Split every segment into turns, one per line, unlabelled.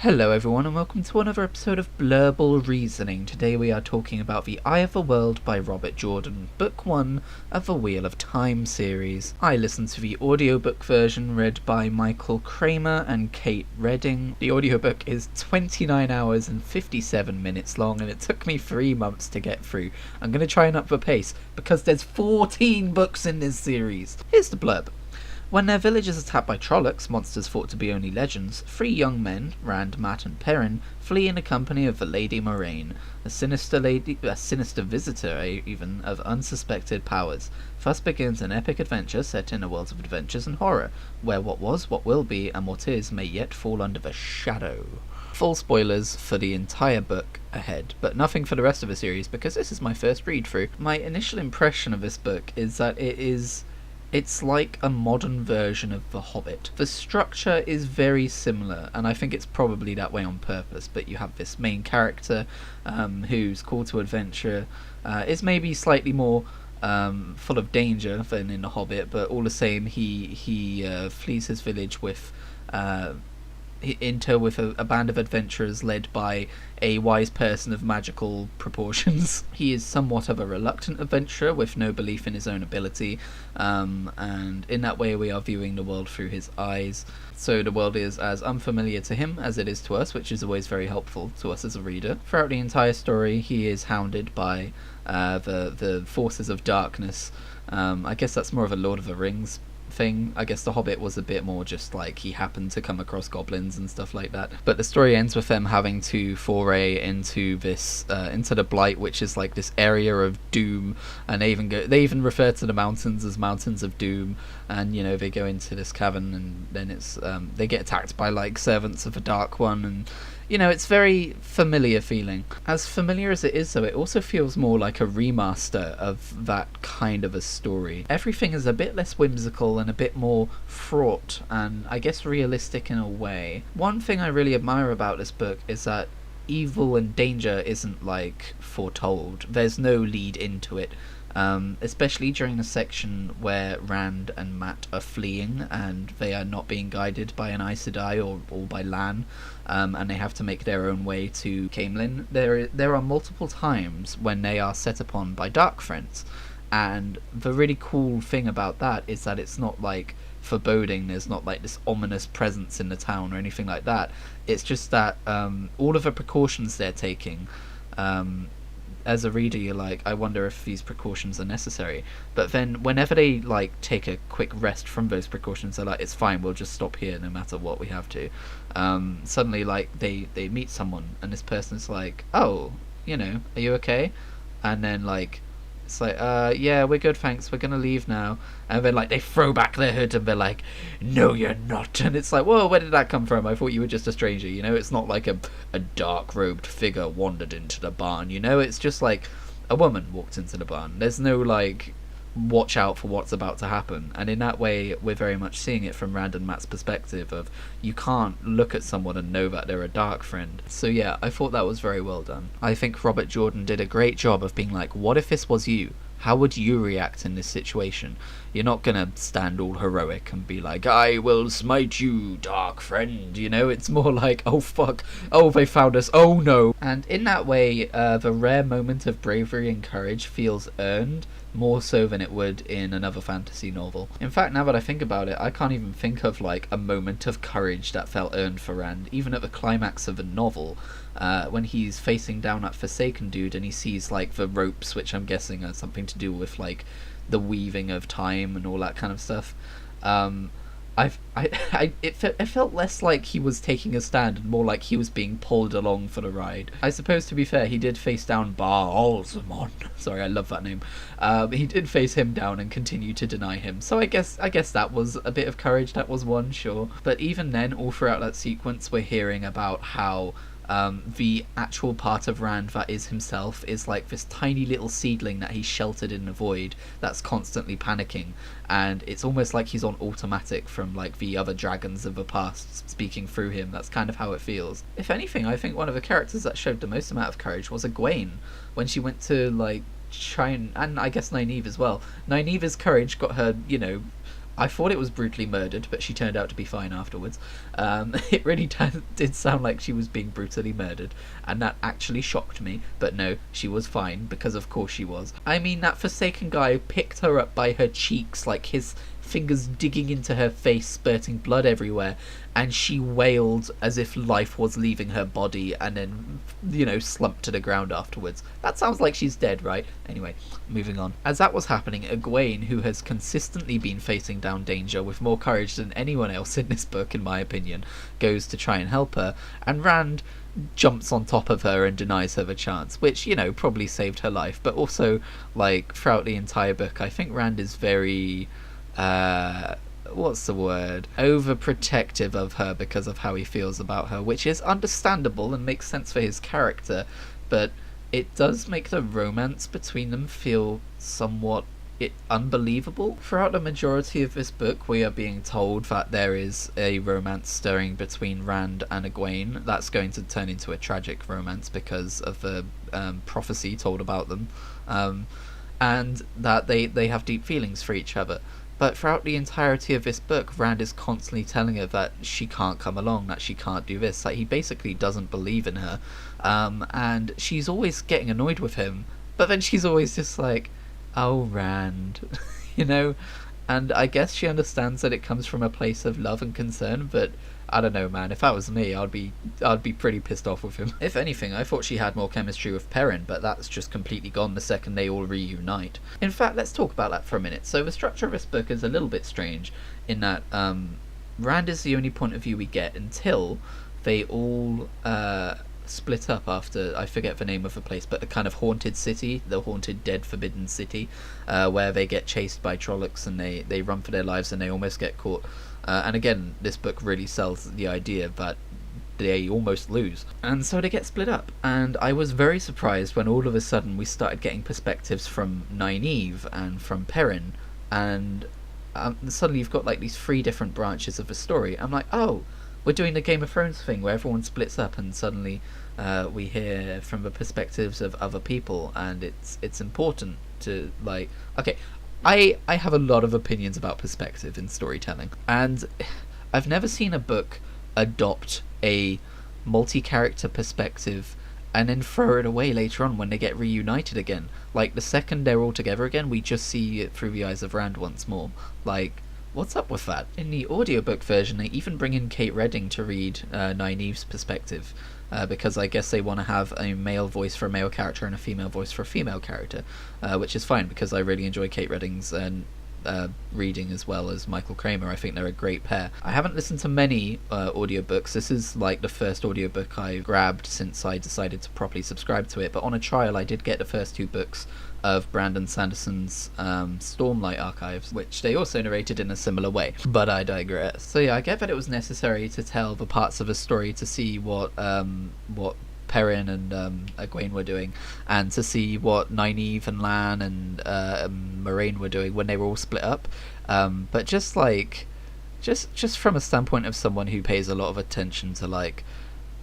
Hello everyone and welcome to another episode of Blurbal Reasoning. Today we are talking about The Eye of the World by Robert Jordan, Book 1 of the Wheel of Time series. I listened to the audiobook version read by Michael Kramer and Kate Redding. The audiobook is 29 hours and 57 minutes long and it took me 3 months to get through. I'm going to try and up the pace because there's 14 books in this series. Here's the blurb. When their village is attacked by Trollocs, monsters thought to be only legends, 3 young men, Rand, Matt and Perrin, flee in the company of the Lady Moraine, a sinister visitor even, of unsuspected powers. Thus begins an epic adventure set in a world of adventures and horror, where what was, what will be, and what is may yet fall under the shadow. Full spoilers for the entire book ahead, but nothing for the rest of the series because this is my first read through. My initial impression of this book is that it's like a modern version of The Hobbit. The structure is very similar, and I think it's probably that way on purpose, but you have this main character whose call to adventure is maybe slightly more full of danger than in The Hobbit, but all the same he flees his village with a band of adventurers led by a wise person of magical proportions. He is somewhat of a reluctant adventurer with no belief in his own ability, and in that way we are viewing the world through his eyes. So the world is as unfamiliar to him as it is to us, which is always very helpful to us as a reader. Throughout the entire story he is hounded by the forces of darkness. I guess that's more of a Lord of the Rings thing. I guess The Hobbit was a bit more just like he happened to come across goblins and stuff like that. But the story ends with them having to foray into this into the Blight, which is like this area of doom, and they even refer to the mountains as mountains of doom. And they go into this cavern, and then it's they get attacked by like servants of the Dark One, and it's very familiar feeling. As familiar as it is, though, it also feels more like a remaster of that kind of a story. Everything is a bit less whimsical and a bit more fraught and I guess realistic in a way. One thing I really admire about this book is that evil and danger isn't like foretold. There's no lead into it. Especially during the section where Rand and Matt are fleeing and they are not being guided by an Aes Sedai or by Lan, and they have to make their own way to Caemlyn. There are multiple times when they are set upon by dark friends, and the really cool thing about that is that it's not like foreboding. There's not like this ominous presence in the town or anything like that. It's just that all of the precautions they're taking, as a reader you're like, I wonder if these precautions are necessary. But then whenever they like take a quick rest from those precautions, they're like, it's fine, we'll just stop here no matter what we have to. Suddenly like they meet someone and this person's like, oh, are you okay? And then like it's like, yeah, we're good, thanks, we're gonna leave now. And then like they throw back their hood and they're like, no you're not. And it's like, whoa, where did that come from? I thought you were just a stranger. It's not like a dark robed figure wandered into the barn. It's just like a woman walked into the barn. There's no like watch out for what's about to happen. And in that way we're very much seeing it from Rand and Matt's perspective of, you can't look at someone and know that they're a dark friend. So yeah, I thought that was very well done. I think Robert Jordan did a great job of being like, what if this was you? How would you react in this situation? You're not gonna stand all heroic and be like, I will smite you, dark friend. It's more like, oh fuck, oh they found us, oh no. And in that way, the rare moment of bravery and courage feels earned, more so than it would in another fantasy novel. In fact, now that I think about it, I can't even think of like a moment of courage that felt earned for Rand, even at the climax of a novel. When he's facing down that Forsaken dude and he sees like the ropes, which I'm guessing are something to do with like the weaving of time and all that kind of stuff. It felt less like he was taking a stand and more like he was being pulled along for the ride. I suppose, to be fair, he did face down Baalzamon. Sorry, I love that name. He did face him down and continue to deny him. So I guess that was a bit of courage. That was one, sure. But even then, all throughout that sequence, we're hearing about how the actual part of Rand that is himself is like this tiny little seedling that he's sheltered in the void that's constantly panicking, and it's almost like he's on automatic from like the other dragons of the past speaking through him. That's kind of how it feels. If anything, I think one of the characters that showed the most amount of courage was Egwene, when she went to like try and I guess Nynaeve as well. Nynaeve's courage got her, I thought it was brutally murdered, but she turned out to be fine afterwards. It really did sound like she was being brutally murdered, and that actually shocked me. But no, she was fine, because of course she was. I mean, that Forsaken guy picked her up by her cheeks, like his fingers digging into her face, spurting blood everywhere, and she wailed as if life was leaving her body, and then, slumped to the ground afterwards. That sounds like she's dead, right? Anyway, moving on. As that was happening, Egwene, who has consistently been facing down danger with more courage than anyone else in this book, in my opinion, goes to try and help her, and Rand jumps on top of her and denies her the chance, which, probably saved her life. But also, throughout the entire book, I think Rand is very what's the word, overprotective of her because of how he feels about her, which is understandable and makes sense for his character, but it does make the romance between them feel somewhat unbelievable. Throughout the majority of this book, we are being told that there is a romance stirring between Rand and Egwene that's going to turn into a tragic romance because of the prophecy told about them, and that they have deep feelings for each other. But throughout the entirety of this book, Rand is constantly telling her that she can't come along, that she can't do this. Like, he basically doesn't believe in her. And she's always getting annoyed with him. But then she's always just like, oh, Rand, And I guess she understands that it comes from a place of love and concern, but I don't know, man. If that was me, I'd be pretty pissed off with him. If anything, I thought she had more chemistry with Perrin, but that's just completely gone the second they all reunite. In fact, let's talk about that for a minute. So the structure of this book is a little bit strange in that Rand is the only point of view we get until they all split up after, I forget the name of the place, but the kind of haunted city, the haunted, dead, forbidden city, where they get chased by Trollocs and they run for their lives and they almost get caught. And again, this book really sells the idea that they almost lose. And so they get split up. And I was very surprised when all of a sudden we started getting perspectives from Nynaeve and from Perrin. And suddenly you've got these 3 different branches of the story. I'm like, oh, we're doing the Game of Thrones thing where everyone splits up and suddenly we hear from the perspectives of other people. And it's important to, okay, I have a lot of opinions about perspective in storytelling, and I've never seen a book adopt a multi-character perspective and then throw it away later on when they get reunited again. The second they're all together again, we just see it through the eyes of Rand once more. What's up with that? In the audiobook version, they even bring in Kate Redding to read Nynaeve's perspective, because I guess they want to have a male voice for a male character and a female voice for a female character, which is fine because I really enjoy Kate Redding's reading as well as Michael Kramer. I think they're a great pair. I haven't listened to many audiobooks. This is the first audiobook I grabbed since I decided to properly subscribe to it, but on a trial I did get the first 2 books of Brandon Sanderson's Stormlight Archives, which they also narrated in a similar way, but I digress. So yeah, I get that it was necessary to tell the parts of a story to see what Perrin and Egwene were doing, and to see what Nynaeve and Lan and Moraine were doing when they were all split up. But just from a standpoint of someone who pays a lot of attention to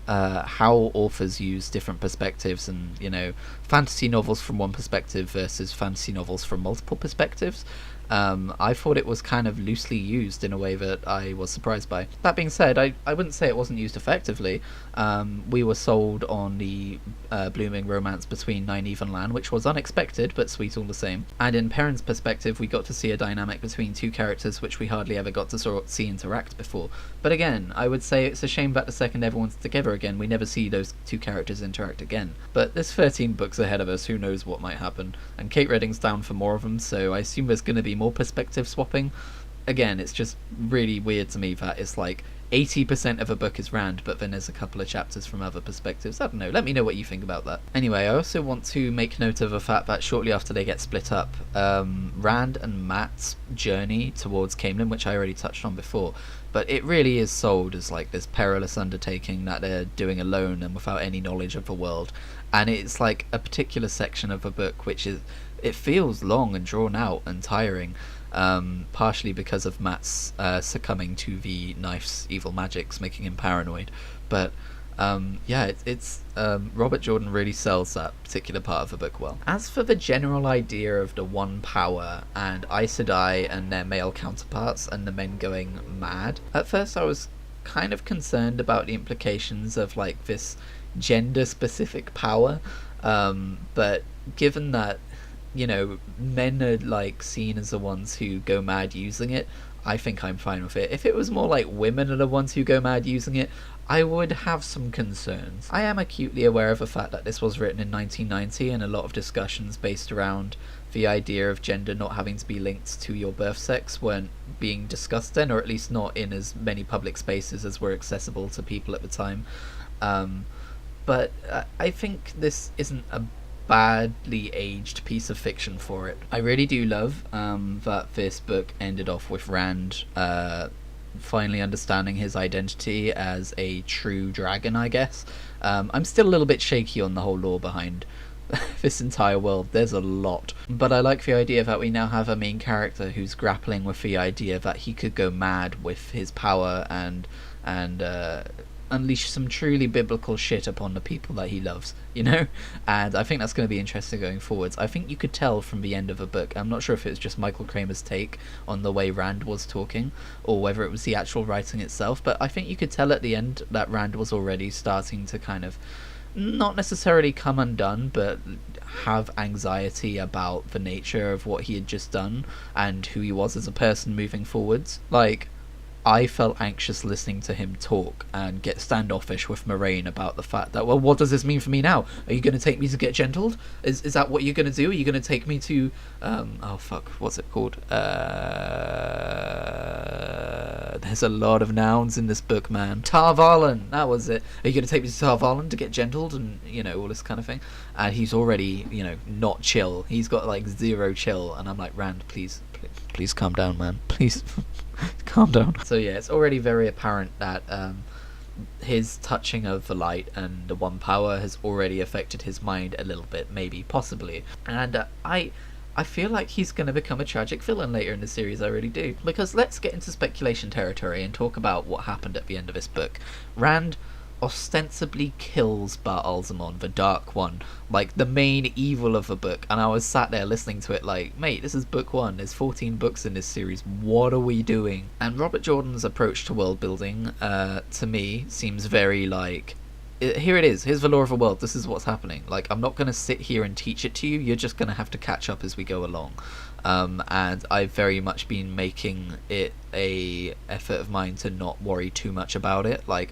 how authors use different perspectives and fantasy novels from one perspective versus fantasy novels from multiple perspectives, I thought it was kind of loosely used in a way that I was surprised by. That being said, I wouldn't say it wasn't used effectively. We were sold on the blooming romance between Nynaeve and Lan, which was unexpected but sweet all the same. And in Perrin's perspective, we got to see a dynamic between 2 characters which we hardly ever got to see interact before. But again, I would say it's a shame that the second everyone's together again, we never see those 2 characters interact again. But there's 13 books ahead of us, who knows what might happen. And Kate Redding's down for more of them, so I assume there's going to be more perspective swapping. Again, it's just really weird to me that it's 80% of a book is Rand, but then there's a couple of chapters from other perspectives. I don't know, let me know what you think about that. Anyway, I also want to make note of the fact that shortly after they get split up, Rand and Matt's journey towards Caemlyn, which I already touched on before, but it really is sold as this perilous undertaking that they're doing alone and without any knowledge of the world. And it's a particular section of a book which it feels long and drawn out and tiring, partially because of Matt's succumbing to the knife's evil magics, making him paranoid. But Robert Jordan really sells that particular part of the book well. As for the general idea of the One Power and Aes Sedai and their male counterparts and the men going mad, at first I was kind of concerned about the implications of like this gender specific power, but given that, you know, men are like seen as the ones who go mad using it, I think I'm fine with it. If it was more like women are the ones who go mad using it, I would have some concerns. I am acutely aware of the fact that this was written in 1990 and a lot of discussions based around the idea of gender not having to be linked to your birth sex weren't being discussed then, or at least not in as many public spaces as were accessible to people at the time. But I think this isn't a badly aged piece of fiction for it. I really do love that this book ended off with Rand finally understanding his identity as a true dragon, I guess. I'm still a little bit shaky on the whole lore behind this entire world. There's a lot. But I like the idea that we now have a main character who's grappling with the idea that he could go mad with his power and unleash some truly biblical shit upon the people that he loves, you know? And I think that's going to be interesting going forwards. I think you could tell from the end of the book, I'm not sure if it was just Michael Kramer's take on the way Rand was talking, or whether it was the actual writing itself, but I think you could tell at the end that Rand was already starting to kind of, not necessarily come undone, but have anxiety about the nature of what he had just done, and who he was as a person moving forwards. Like, I felt anxious listening to him talk and get standoffish with Moraine about the fact that, well, what does this mean for me now? Are you going to take me to get gentled? Is that what you're going to do? Are you going to take me to, what's it called? There's a lot of nouns in this book, man. Tar Valon, that was it. Are you going to take me to Tar Valon to get gentled? And, you know, all this kind of thing. And he's already, you know, not chill. He's got, like, zero chill. And I'm like, Rand, please calm down, man. Please. Calm down. So yeah, it's already very apparent that his touching of the light and the One Power has already affected his mind a little bit, maybe, possibly. And I feel like he's going to become a tragic villain later in the series, I really do. Because let's get into speculation territory and talk about what happened at the end of this book. Rand ostensibly kills Bar Alzamon, the Dark One, like the main evil of the book, and I was sat there listening to it like, mate, this is book 1, there's 14 books in this series, what are we doing? And Robert Jordan's approach to world building, to me, seems very like, here it is, here's the law of the world, this is what's happening. Like, I'm not going to sit here and teach it to you, you're just going to have to catch up as we go along. And I've very much been making it a effort of mine to not worry too much about it. Like,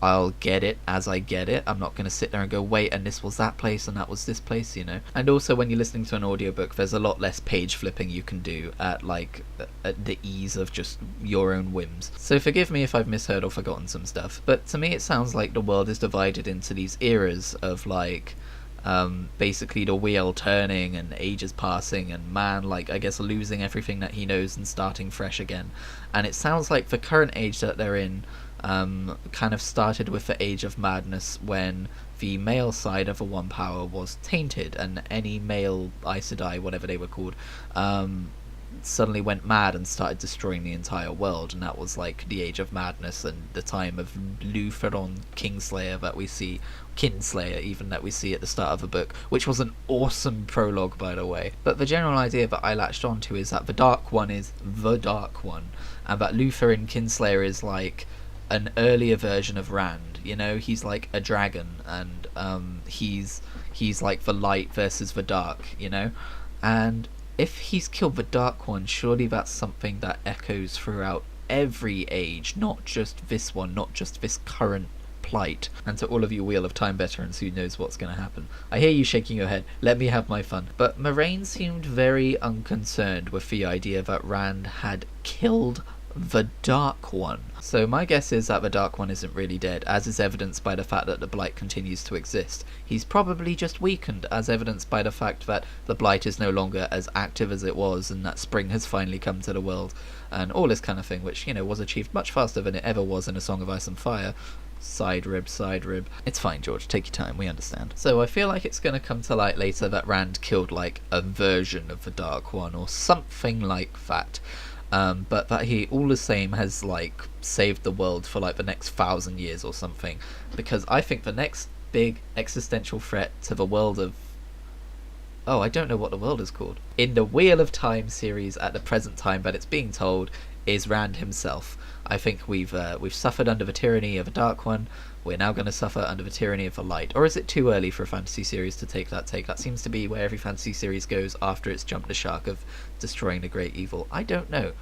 I'll get it as I get it. I'm not going to sit there and go, wait, and this was that place and that was this place, you know. And also when you're listening to an audiobook, there's a lot less page flipping you can do at the ease of just your own whims. So forgive me if I've misheard or forgotten some stuff, but to me it sounds like the world is divided into these eras of like basically the wheel turning and ages passing and man, like, I guess losing everything that he knows and starting fresh again. And it sounds like the current age that they're in kind of started with the Age of Madness, when the male side of the One Power was tainted, and any male Aes Sedai, whatever they were called, suddenly went mad and started destroying the entire world, and that was like the Age of Madness and the time of Lutheron Kinslayer that we see, Kinslayer even, that we see at the start of the book, which was an awesome prologue, by the way. But the general idea that I latched onto is that the Dark One is the Dark One, and that Lutheran Kinslayer is like an earlier version of Rand, you know. He's like a dragon, and he's like the light versus the dark, you know. And if he's killed the Dark One, surely that's something that echoes throughout every age, not just this one, not just this current plight. And to all of you Wheel of Time veterans, who knows what's going to happen. I hear you shaking your head, let me have my fun. But Moraine seemed very unconcerned with the idea that Rand had killed the Dark One. So my guess is that the Dark One isn't really dead, as is evidenced by the fact that the Blight continues to exist. He's probably just weakened, as evidenced by the fact that the Blight is no longer as active as it was, and that spring has finally come to the world, and all this kind of thing, which, you know, was achieved much faster than it ever was in A Song of Ice and Fire. Side rib. It's fine, George, take your time, we understand. So I feel like it's going to come to light later that Rand killed like a version of the Dark One, or something like that. but that he all the same has like saved the world for like the next 1,000 years or something, because I think the next big existential threat to the world of, oh, I don't know what the world is called in the Wheel of Time series at the present time that it's being told, is Rand himself. I think we've suffered under the tyranny of a Dark One. We're now going to suffer under the tyranny of the Light. Or is it too early for a fantasy series to take that take? That seems to be where every fantasy series goes after it's jumped the shark of destroying the great evil. I don't know.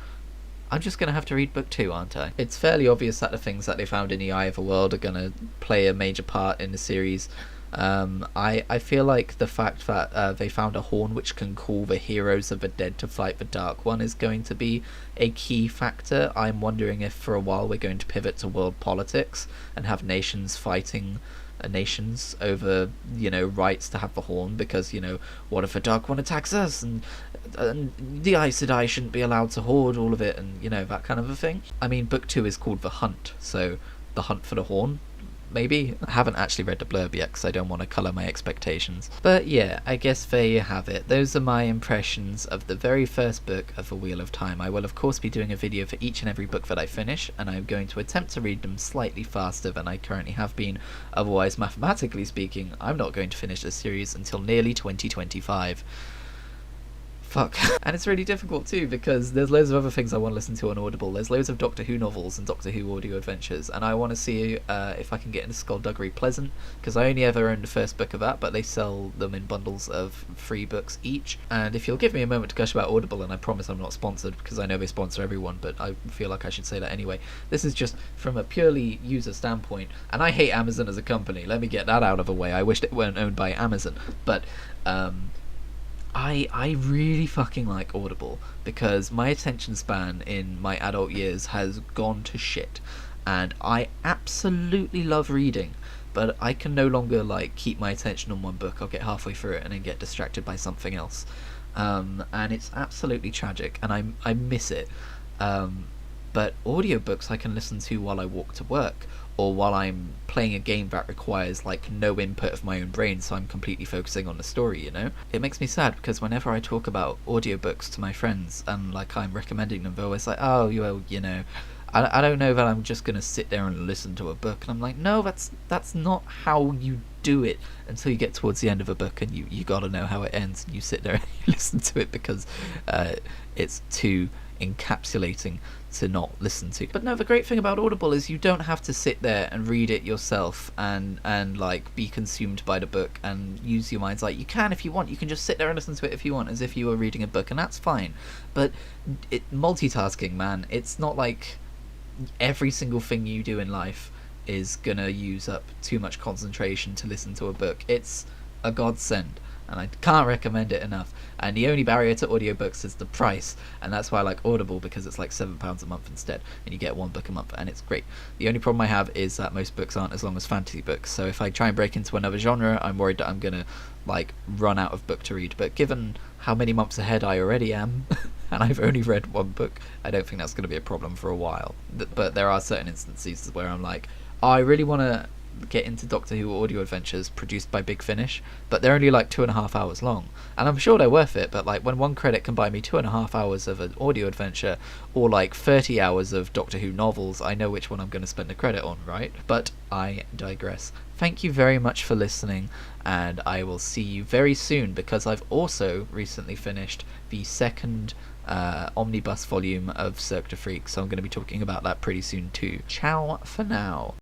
I'm just going to have to read book 2, aren't I? It's fairly obvious that the things that they found in the Eye of the World are going to play a major part in the series. I feel like the fact that they found a horn which can call the heroes of the dead to fight the Dark One is going to be a key factor. I'm wondering if for a while we're going to pivot to world politics and have nations fighting nations over, rights to have the horn, because, what if the Dark One attacks us, and the Aes Sedai shouldn't be allowed to hoard all of it, and, that kind of a thing. I mean, book 2 is called The Hunt, so the hunt for the horn, maybe. I haven't actually read the blurb yet because I don't want to colour my expectations. But yeah, I guess there you have it. Those are my impressions of the very first book of The Wheel of Time. I will of course be doing a video for each and every book that I finish, and I'm going to attempt to read them slightly faster than I currently have been. Otherwise, mathematically speaking, I'm not going to finish this series until nearly 2025. Fuck. And it's really difficult too, because there's loads of other things I want to listen to on Audible. There's loads of Doctor Who novels and Doctor Who audio adventures, and I want to see if I can get into Skullduggery Pleasant, because I only ever owned the first book of that, but they sell them in bundles of 3 books each. And if you'll give me a moment to gush about Audible, and I promise I'm not sponsored, because I know they sponsor everyone, but I feel like I should say that anyway. This is just from a purely user standpoint, and I hate Amazon as a company. Let me get that out of the way. I wish it weren't owned by Amazon, but I really fucking like Audible, because my attention span in my adult years has gone to shit, and I absolutely love reading, but I can no longer keep my attention on one book. I'll get halfway through it and then get distracted by something else, and it's absolutely tragic, and I miss it. But audiobooks I can listen to while I walk to work, or while I'm playing a game that requires no input of my own brain, so I'm completely focusing on the story, It makes me sad, because whenever I talk about audiobooks to my friends and I'm recommending them, they're always like, oh, well, I don't know that I'm just gonna sit there and listen to a book. And I'm like, no, that's not how you do it, until you get towards the end of a book and you gotta know how it ends, and you sit there and you listen to it, because it's too encapsulating to not listen to. But no, the great thing about Audible is you don't have to sit there and read it yourself and be consumed by the book and use your minds. You can if you want. You can just sit there and listen to it if you want, as if you were reading a book, and that's fine. But multitasking, man, it's not like every single thing you do in life is gonna use up too much concentration to listen to a book. It's a godsend, and I can't recommend it enough. And the only barrier to audiobooks is the price, and that's why I like Audible, because it's £7 a month instead, and you get 1 book a month, and it's great. The only problem I have is that most books aren't as long as fantasy books, so if I try and break into another genre, I'm worried that I'm gonna run out of book to read. But given how many months ahead I already am, and I've only read 1 book, I don't think that's going to be a problem for a while. But there are certain instances where I'm like, oh, I really want to get into Doctor Who audio adventures produced by Big Finish, but they're only 2.5 hours long, and I'm sure they're worth it. But when 1 credit can buy me 2.5 hours of an audio adventure, or 30 hours of Doctor Who novels, I know which one I'm going to spend the credit on, right? But I digress. Thank you very much for listening, and I will see you very soon, because I've also recently finished the second omnibus volume of Cirque du Freak, so I'm going to be talking about that pretty soon too. Ciao for now.